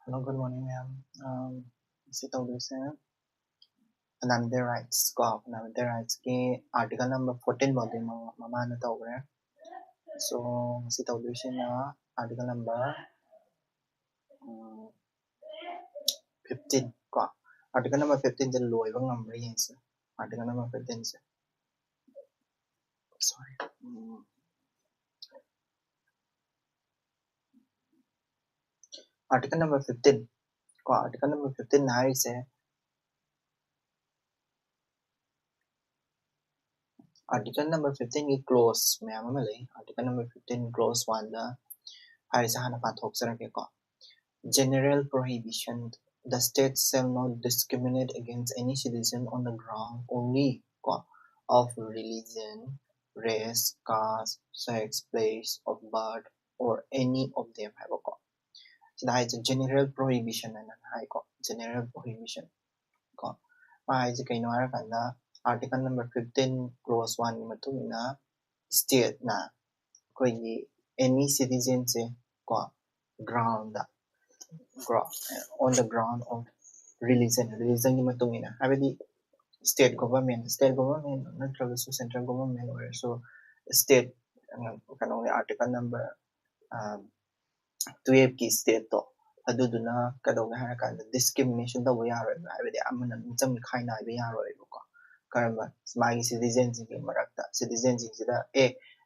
Hello, good morning, ma'am. Sit over there. Another rights ko. Another rights ki article number 14 mo din mama na to over. So, sit over na article number 15 ko. Article number 15 the loy bang number yin sa. Article number 15 sa. Sorry. Article number 15 ko. Article number 15 na is article number 15 ki close ma'am malay. Article number 15 close 1 da. Hari sa hana pathok sa ke ko. General prohibition. The state shall not discriminate against any citizen on the ground only of religion, race, caste, sex, place of birth, or any of them have a call. So that is a general prohibition and high call. General prohibition. Call. Is article number 15 clause 1 matuna state na any citizen se ground on the ground of religion की मतुंग ina habadi state government नत्रगसु central government or state kanong article number 12 ki state to aduduna kadong harakanda discrimination tawba yaroi habadi amana cham khaina ba yaroi ko karamba magi citizens ki marakta citizens sida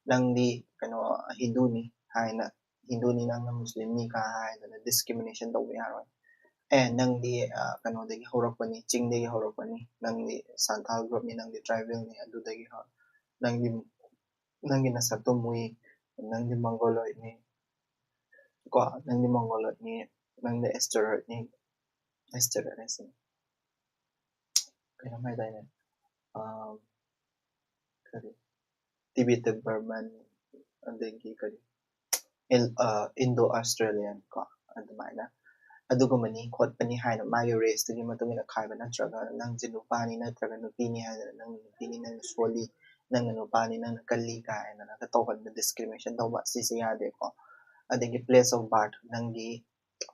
nangdi kano hindu ni haina hindu ni nang muslim ni ka haina discrimination tawba yaroi nangdi kanodagi hawrakpani chingdagi hawrakpani nangdi santhal group ni nangdi tribal ni adudagi nangdi nasakto mui nangdi mongoloid ni nangdi mongoloid ni nangdi asteroid ni asteroid asin kaya may tayo kari Tibetan Burman adagi kari Indo-Australian ko adumana adugumani khotpani haina magi race tugi matungina khaiba natraga nang jinupani natraga nupini haina nang nupini nang soli nang nupani nang kalli ka haina na tawban na discrimination tawba sisi yade ko adagi place of birth nanggi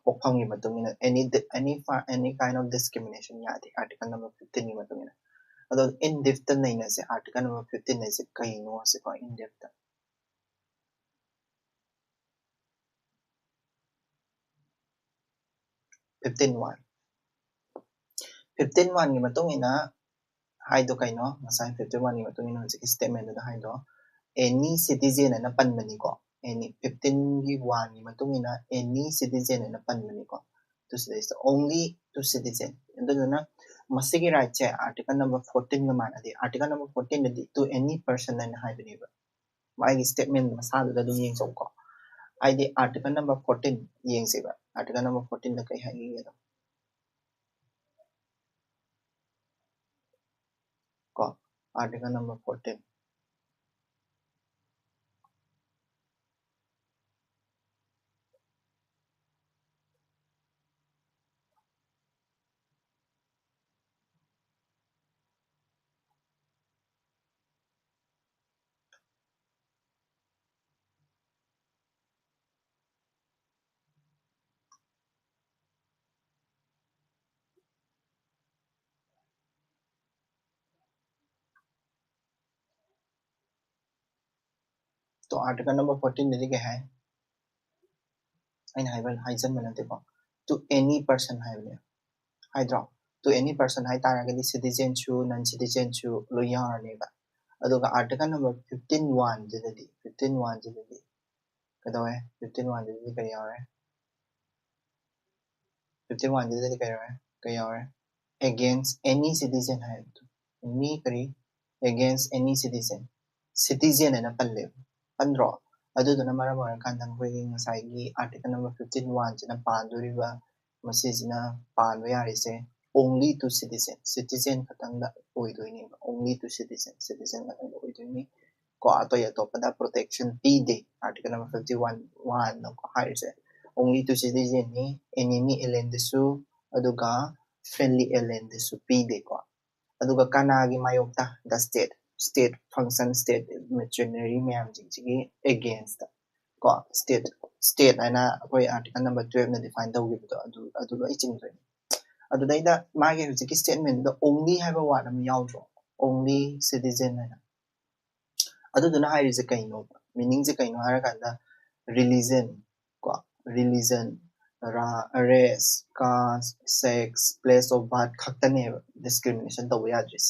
pokpham gi matungina any kind of discrimination yade article number 15 gi matungina ado in depth naina se article number 15 na se kaino se ko in depth 15.1 15.1 gi matungina haido kaino masai 51 gi matungina hojiki statement da haido any citizen na panmani ko any 15 gi 1 gi matungina any citizen na panmani ko to say is only to citizen aduna masigi right che article number 14 ga manadi article number 14 di to any person na haibani ba mai statement masada da dum yeng ko id article number 14 yeng se ba article number 14 da kai haigi ga ko article number 14 तो article number 14 में लिखे है हाइबल Huygens मनते को to any person हाइबल हाइड्रो to any person हाइ तारागदि citizen chu non citizen chu lo yarनेबा अदुगा article number 15.1 जदि 15.1 जदि कदवे 15.1 जदि कय यारे 15.1 जदि कय यारे against any citizen है any करी against any citizen na palle pandro aduduna maram orakanda khoi ngasai article number 15.1 sina pandoriba masisina panba yarise only to citizen khatangda oidoini only to citizen khatangda oidoini ko atoya topada protection pide article number 51 no ko haise only to citizen ni enemy elendesu aduga friendly elendesu pide ko aduga kanagi mayokta the state function state machinery मैम जिंगी against ko state haina akoi article number 12 na define tawgibido adu loi chingdoi adudaida magi hujiki statement the only haiba word am yaudro only citizen haina aduduna hairize kaino meaning je kaino harakanda religion ko religion race caste sex place of birth khaktane discrimination tawba yadris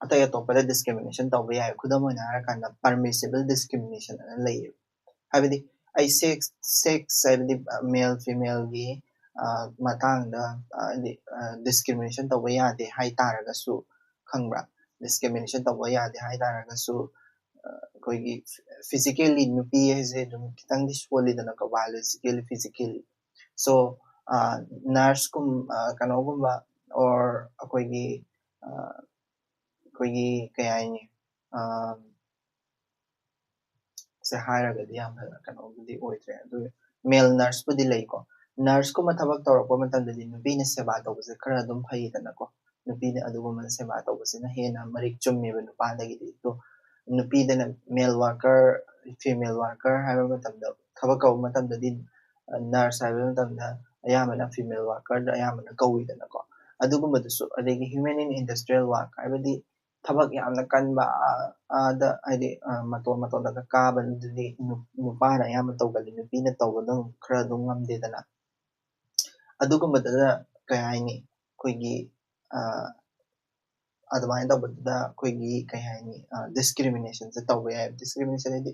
atay atopada discrimination tawba yai khudamona harakanda permissible discrimination ana lay habidi ai sex habidi male female gi matangda discrimination tawba yade hai taragasu khangbra discrimination tawba yade hai taragasu koigi physically nupi haise dum kitangdi solidana ko biologically physically so nurse kum kanogumba or koigi kayani se hairagadi yam kanogudi oitre adu male nurse pudi leiko nurse ko mathabak tawrakpa matandadi nupi na seba tawbase khara dum phayidana ko nupi na aduguma seba tawbase na hena marik chummeba nupa dagi to nupi dana male worker female worker haiba matamda thabak kaw matamdadi nurse haiba matamda ayamana female worker da ayamana kawidana ko adugumbadusu adegi human in industrial work haibadi thabak yamna kanba ada haidi maton daga kaba dudi nupana ayama tawgali nupina tawgadang khara dum ngamdedana adugumbadaa kay haini koigi adamai tawbada koigi kay haini discrimination se tawba yai discrimination edi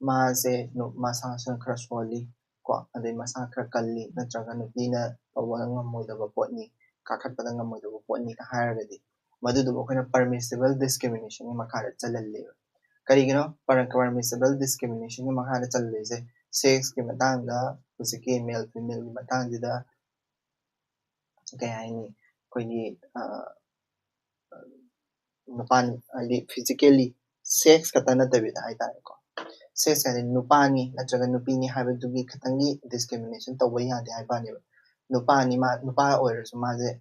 mase no masa san khara soli ko adai masa khara kalli natraga nupina tawba ngamoidaba potni kakhatpada ngamoidaba potni ka hairagadi madudu akhona permissible discrimination ni makhara chalalle karigino permissible discrimination ni makhara challese sex ki matangda husiki male female ki matangda kay haini koigi nupan ali physically sex katana tabida hai tare ko sex ka nupani natraga nupini haibadugi khatangi discrimination tawba yade hai bani nupani ma nupa oirasu maje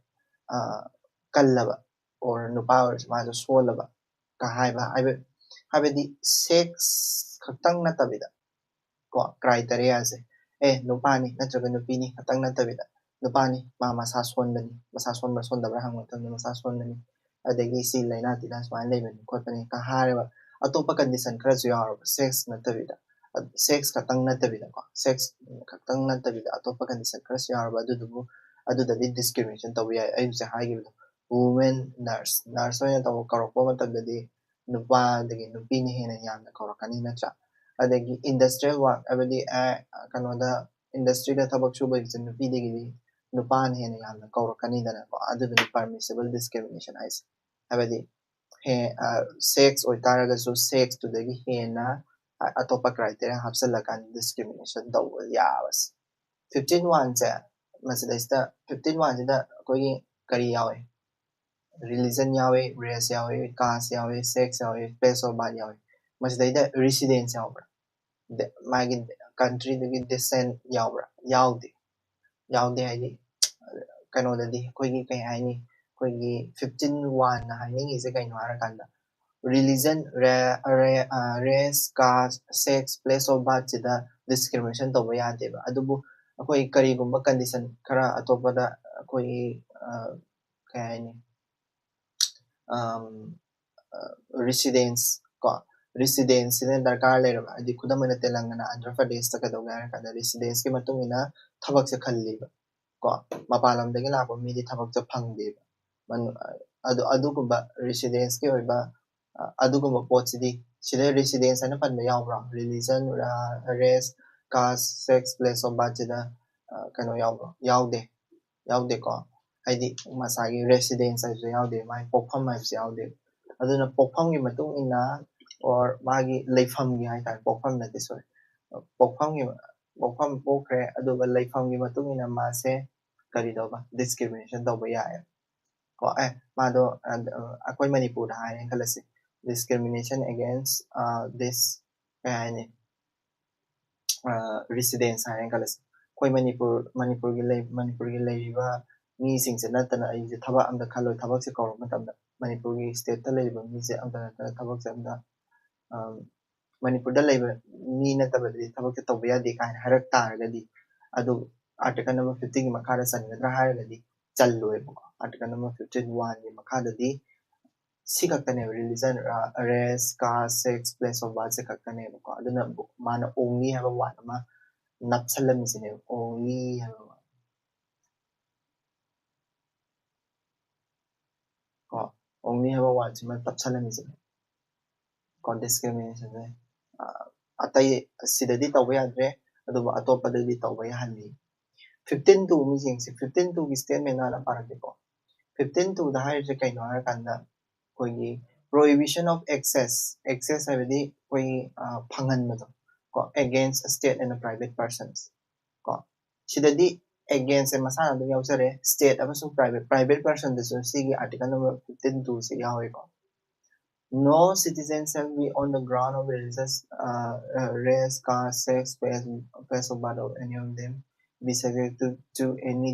kallaba or nupa oirasu maje solaba ka haibadi sex khatang natabida ko criteria se nupani natraga nupini khatang natabida nupani ma masa sonbani masa sonba sondabra hangmatang masa sonbani adagi si laina tila swan leibani khotani ka hareba atopa condition khara su yaraba sex natabida sex khatang natabida ko sex khatang natabida atopa condition khara su yaraba adudadi discrimination tawba yai ayuse haigibdo women nurse oina taw karakpa matagdadi nupa dagi nupini hena yamna karakani natra adagi industrial work abadi kanoda industry da thabak suba gi nupi dagi nupan hena yamna karakani dana ko adudani permissible discrimination ais abadi sex oitaragasu sex to dagi hena atopa criteria hapsalakan discrimination tawba yabas 15 se masida 15 sida koigi kari yawe religion yawe race yawe caste yawe sex yawe place of birth yawe masida residence yawe magi country dagi descent yawe yaude haidi kanodadi koigi kai haini koigi 15 na haini ise kaino harakanda religion race caste sex place of birth sida discrimination tawba yadeba adubu akoi karigumba condition khara atopada akoi kay haini residence ko residence ne darkar leraba adi khudamana telangana andhra pradesh ta kadawga harakanda residence ki matungina thabak se khalliba ko mapalamdagi lakpa midi thabak se phangdeba adugumba residence ki oiba adugumba potsidi sida residence ana panba yawbra religion race caste sex place of birth sida kano yawbra yaude ko haidi masagi residence aisu yaude mai pokpham aisu yaude aduna pokpham gi matung ina or magi leifam gi hai tar pokpham na tisoi pokpham pokre aduga leifam gi matung ina mase kari doba discrimination doba ya ko mado akoi manipur hai kalase discrimination against this yani residence hai kalase koi manipur gi leiba mi singse natana ai thaba amda khalo thabak se kawra matamda manipur gi state ta leiba mi se amda natana thabak se amda Manipur da leba mi na tabadi thabak ta tawya de kan harak tar gadi adu article number 15 gi makha da sangadra har gadi challoy article number 51 gi makha da di si kaktane religion race caste sex place of birth se kaktane ko aduna mana only have one ma napsalam sine only have ko only have one sima tapsalam sine ko discrimination ne atai sidadi tawba yadre adu atopa dadi tawba yahali 15 to mi jingsi 15 to gi statement na parake ko 15 to the higher kaino har kanda koigi prohibition of excess habidi koi phangan mado ko against a state and a private persons ko sidadi against a masana do yausare state abasu private person desu sigi article number 15 to se yawe ko no citizen shall be on the ground of religious race caste sex place of birth or any of them be subject to any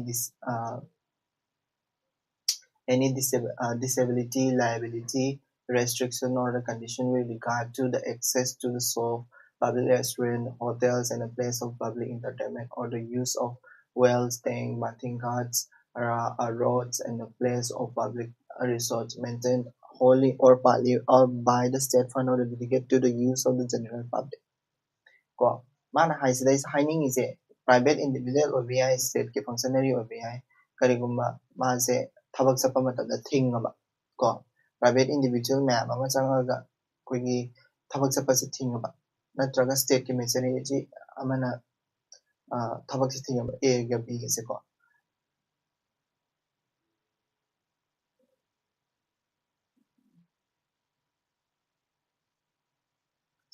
disability, liability, restriction, or the condition with regard to the access to the soap, public restaurant, hotels, and a place of public entertainment, or the use of wells, staying, bathing ghats, roads, and a place of public resorts maintained wholly or partly or by the state fund or dedicated to the use of the general public. Ko mana haisida hiding is a private individual or VI state ke functionary or VI karigumba mase tabak sa pamatada thing ba ko private individual ma'am ama changaga koigi tabak sa pasa thing ba natraga state ke machinery ji amana tabak sa thing ba a ga b se ko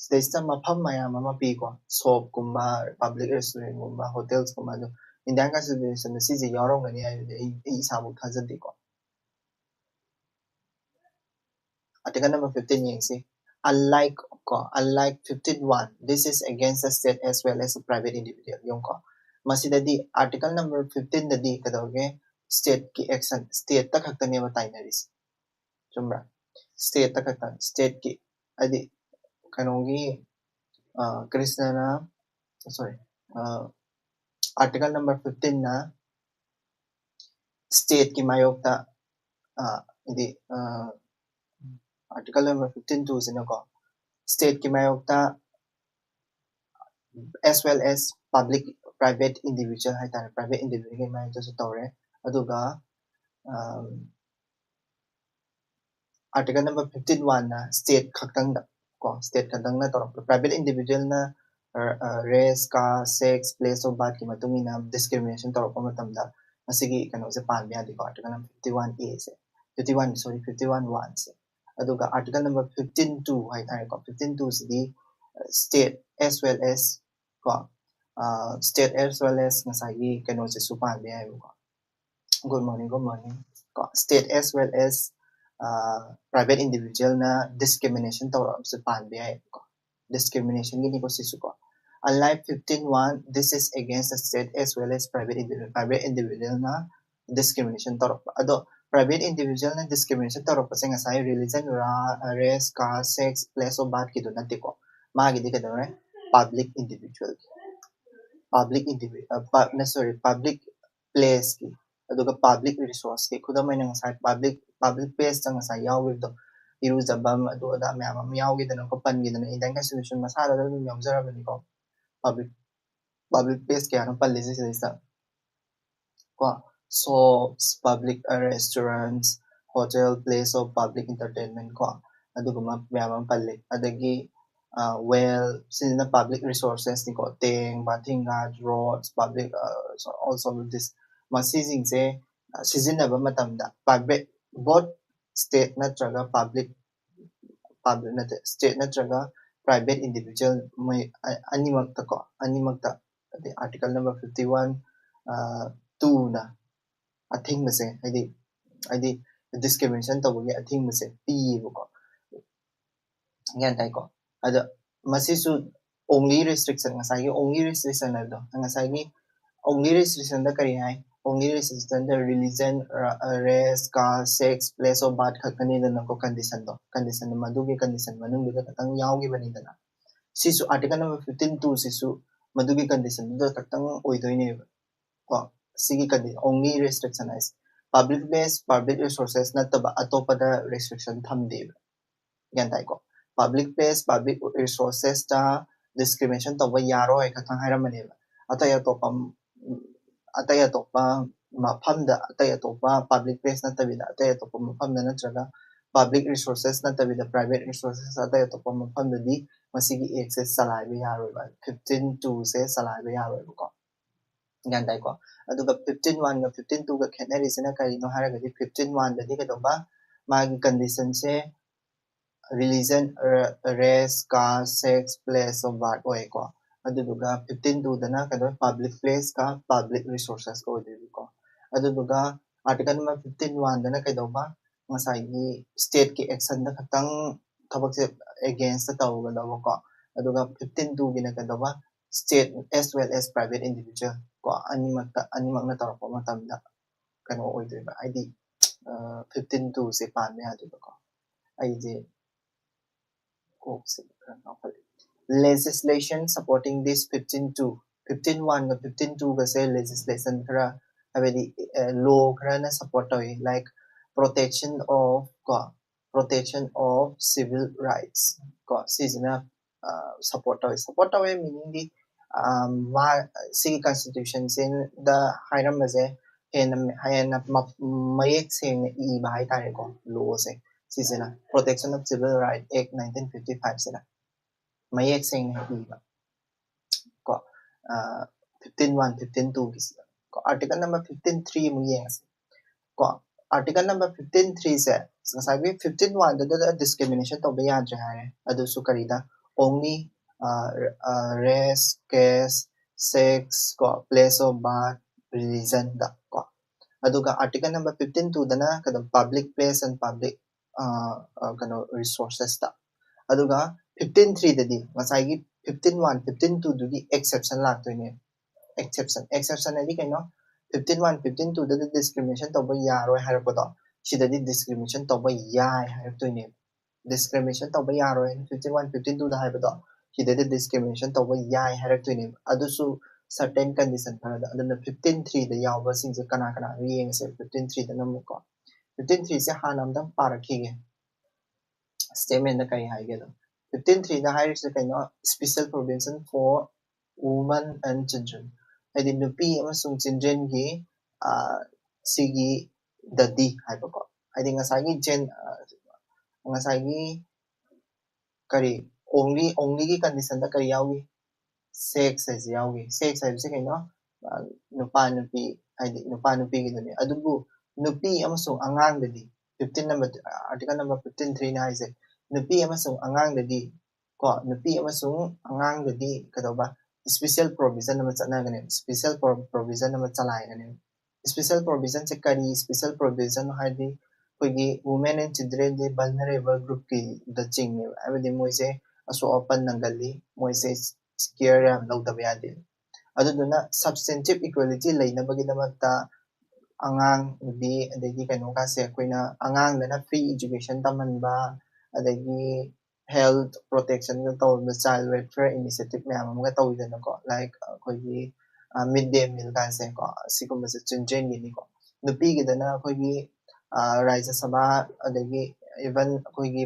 state mafam mayam ama pi ko shop kumba public restaurant kumba hotels kumba do indian constitution na sije yarom gani ai isabu thajadi ko article number 15 yengsi unlike 15.1 this is against the state as well as a private individual yung ko masidadi article number 15 dadi kadawge state ki action state ta khakta ne batai naris chumra state ta khakta state ki adi kanogi krishna na sorry article number 15 na state ki mayokta idi article number 15 to sinako state ki mayokta as well as public private individual haitare private individual ke mai to tawre aduga article number 15.1 na state khaktang da ko state khaktang na torok private individual na race caste sex place of birth ki matungi na discrimination torok pa matamda masigi kano se pan bya di ko article number 51a se 51 sorry 51.1 se aduga article number 15.2 haitare ko 15.2 sidi state as well as ko state as well as ngasagi kano se supan bya ko good morning ko state as well as private individual na discrimination tawra se pan bya ko discrimination gini ko sisu ko unlike 15.1 this is against the state as well as private individual na discrimination tawra ado private individual na discrimination tawra pa se ngasai religion race caste sex place of birth kido nate ko magi di kadore public individual public place ki aduga public resource ki khudamai nang sai public place tang sai yawi do iruzabam adu da myam am yawi da ko pan gi da indian constitution masala da yamjara bani ko public place kya no palle se sa ko shops public restaurants hotel place of public entertainment ko aduga myam palle adagi well since the public resources ni ko teng bathing roads public so also this masising se sizinaba matamda private both state natraga public state natraga private individual mai animakta ko animakta article number 51 2 na athing mase haidi discrimination tawagi athing mase pi ko ngan tai ko ada masisu only restriction ngasai only restriction na do ngasai only restriction da kari hai only restriction the religion race caste sex place of birth khakani da ko condition madu ke condition manung da katang yaw gi bani da sisu article number 15(2) sisu madugi condition da katang oidoine ko sigi condition only restriction is public place public resources nataba atopada restriction thamde yan dai ko public place public resources ta discrimination tawba yaroi katang hairamane atay atopa mafamda atay atopa public place natabida atay atopa mafamda natraga public resources natabida private resources atay atopa mafamda di masigi access salaiba yaroi ba 15(2) se salaiba yaroi ko yan dai ko aduga 15(1) ga 15(2) ga khenari sina karino haragadi 15(1) dadi kadoba magi condition se religion race caste sex place of birth oy ko aduga 15(2) dana kado public place ka public resources ko odi ko aduga article number 15(1) dana kadoba ngasai gi state ki action da khatang thabak se against ta tawga ko aduga 15(2) gi na kadoba state as well as private individual ko animak na tarako matamda kano oidi ba id 15(2) se pan me adu ko id legislation supporting this 15(2) 15(1) ga 15(2) ga say legislation khara habedi law khara na support toy like protection of civil rights ko seasona support toy meaning the city constitution in the hairamase hena mayek sing e bai tare ko law se seasona protection of civil rights act 1955 se mayek sing e ba ko 15(1) 15(2) ko article number 15(3) mu yeng ko article number 15(3) se ngasai 15(1) da discrimination to ba yadre hare adu su karida only race caste sex ko place of birth religion da ko aduga article number 15(2) dana kada public place and public kano resources da aduga 15(3) dadi ngasai 15(1) 15(2) dugi exception laktoine exception adi kaino 15(1) 15(2) da discrimination to ba yaroi harapado sidadi discrimination to ba yai haraptoine discrimination to ba yaroi 15(1) 15(2) da harapado sidadi discrimination to ba yai haraptoine adusu certain condition khara aduna 15(3) da yawa singse kana kana yengse 15(3) da namuko 15(3) se hanamdang parakhige statement da kai haige do 15(3) da hairse kaino special provision for women and children hadi nupi amasung children gi sigi dadi haibako hadi ngasagi ngasagi kari only gi condition da kari yawi sex as yawi sex haibse kaino nupa nupi hadi nupa nupi gi dani adubu nupi amasung angang dadi 15 number article number 15(3) na haise nupi amasung angang dadi ko nupi amasung angang dadi kadoba special provision nama chanagane special provision nama chalaigane special provision se kari special provision hadi koigi women and children the vulnerable group ki the ching abadi moise aso open nangali moise care yam lawdaba yade aduduna substantive equality lainabagi damakta angang di adagi kaino ka se koina angang dana free education tamanba adagi health protection ga tawba child welfare initiative mayam amga tawidana ko like koigi midday meal ka se ko sigumba se children ni ko nupi gi dana koigi raja sabha adagi even koigi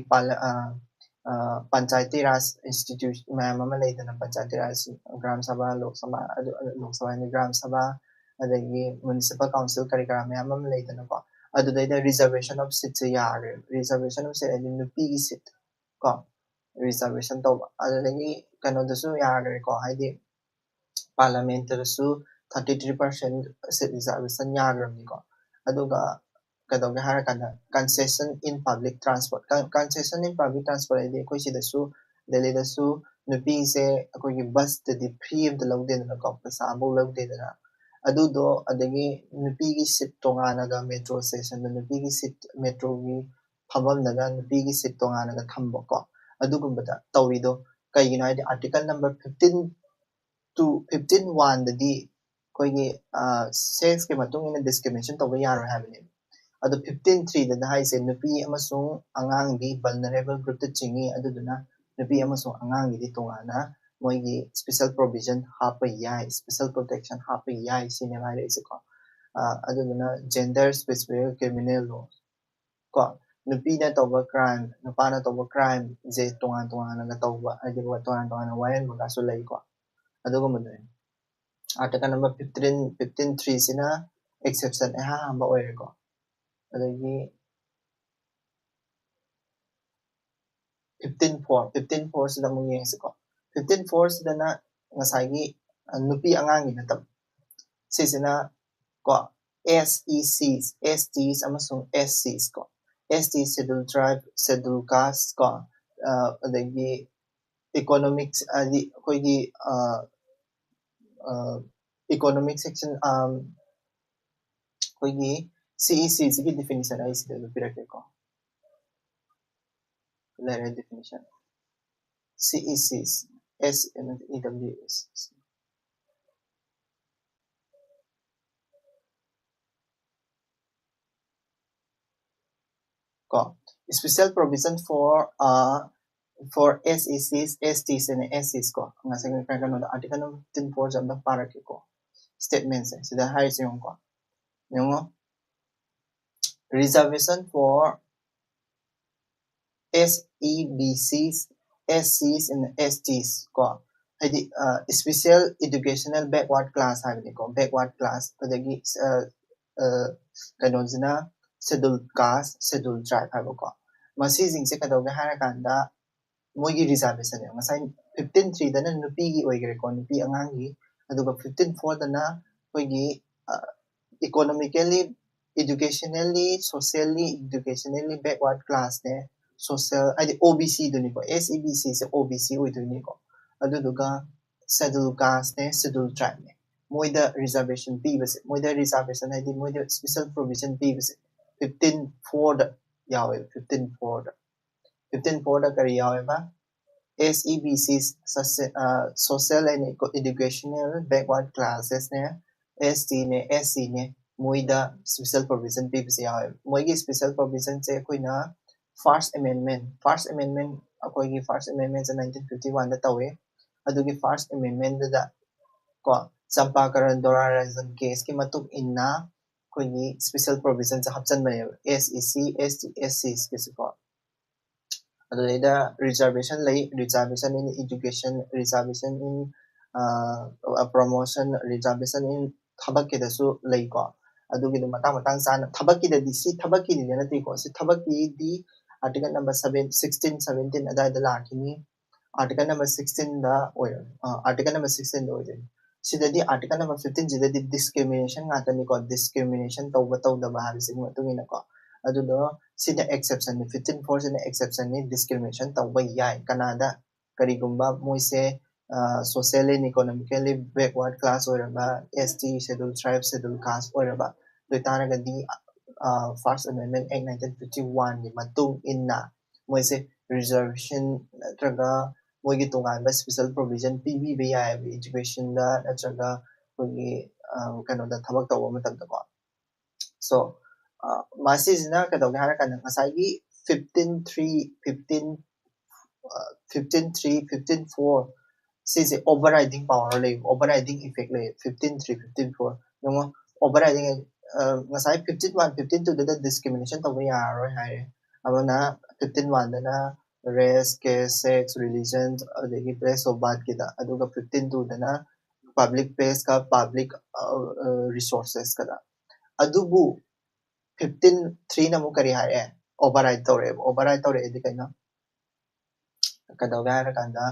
panchayati raj institute mayam ama leidana panchayati raj gram sabha lok sabha ni gram sabha adagi municipal council kari kara mayam ama leidana ko adudaida reservation of seats yare reservation of seat adi nupi gi seat ko reservation tawba adagi kano dasu yare ko haidi parliament dasu 33% seat reservation yagrami ko aduga kadoga harakana concession in public transport concession in public transport adi koi sidasu delhi dasu nupi se akoi bus tadi free of the lawdena ko pasa abo lawdena adudo adagi nupi gi seat tongana ga metro station da nupi gi seat metro gi phamam daga nupi gi seat tongana ga thambo ko adugumbada tawido kaigino adi article number 15(2) 15(1) dadi koigi sex ke matung ina discrimination tawba yaro habani adu 15(3) da haise nupi amasung angang di vulnerable group ta chingi aduduna nupi amasung angangi di tongana moigi special provision hapa yai special protection hapa yai sinema re isiko aduna gender specific criminal law ko nupi na tawba crime nupa na tawba crime je tongan na tawba adi wa tongan wayan mga sulay ko adugo mo article number 15 sina exception ha hamba oire ko adagi 15.4 sida mo yeng siko 15.4 sida na ngasagi nupi angangi na tab sisina ko SECs STs amasung SCs ko ST scheduled tribe scheduled caste ko adagi economics adi koigi economic section koigi CECs ki definition ay sida pirake ko letter definition CECs SEWS ko special provision for SECs STs and SCs ko nga sa kano article number 15.4 jam da para ko statements sida high yung ko yung reservation for SEBCs SCs and STs ko hadi special educational backward class habni ko backward class padagi kano sina scheduled caste scheduled tribe habo ko masising se kadawga harakanda moigi reservation yung masay 15.3 dana nupi oigre ko nupi angangi aduga 15.4 dana koigi economically educationally socially educationally backward class ne social adi OBC duni ko SEBC se OBC oiduni ko aduga scheduled caste ne scheduled tribe ne moida reservation pibase moida reservation adi moida special provision pibase 15.4 da yawe 15.4 da 15.4 da kari yawe ba SEBCs social and educational backward classes ne ST ne SC ne moida special provision pibase yawe moigi special provision se koina first amendment akoigi first amendment sa 1951 da tawe adugi first amendment da ko sampakaran dorarazan case ki matuk inna koigi special provision sa hapsan ba SEC ST SCs kasi ko adulaida reservation in education reservation in promotion reservation in thabaki da su lay ko adugi matang sana thabaki da di si thabaki di na ti ko si thabaki di article number 16 17 adai da lakini article number 16 da article number 16 da oye sidadi article number 15 sidadi discrimination ngata ni ko discrimination tawda ba habisi mo tungina ko adudo sida exception ni 15.4 sida exception ni discrimination tawba yai Canada karigumba moise socially and economically backward class oiraba ST scheduled tribe scheduled caste oiraba doitaragadi first amendment act 1951 ni matung inna moise reservation natraga moigi tungan special provision PBB yai education da natraga moigi kano da thabak tawa matamda ko so masisina kadawga harakana ngasagi 15.3 15.4 sise overriding power lay overriding effect lay 15.3 15.4 yung overriding ngasai 15.1 15.2 da discrimination tawba yaroi hai amana 15.1 da na race caste sex religion adagi place of birth kida aduga 15.2 da na public place ka public resources kada adubu 15.3 na mo kari hai override tore di kaino kadawga harakanda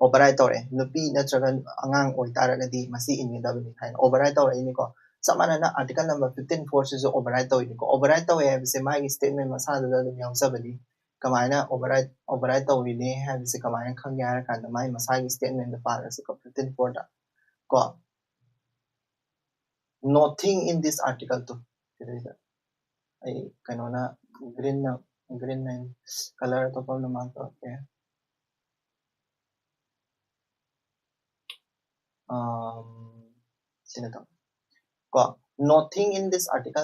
override tore nupi natraga angang oitaragadi masi inidabni hai override tore ini ko samana na article number 15.4 se override tore ini ko override tore habise magi statement masada da dum yausabadi kamaina override tore ne habise kamaina khangya harakanda mai masagi statement da para se ko 15.4 da ko nothing in this article to ay kanona green na color to pa naman to okay sino to ko nothing in this article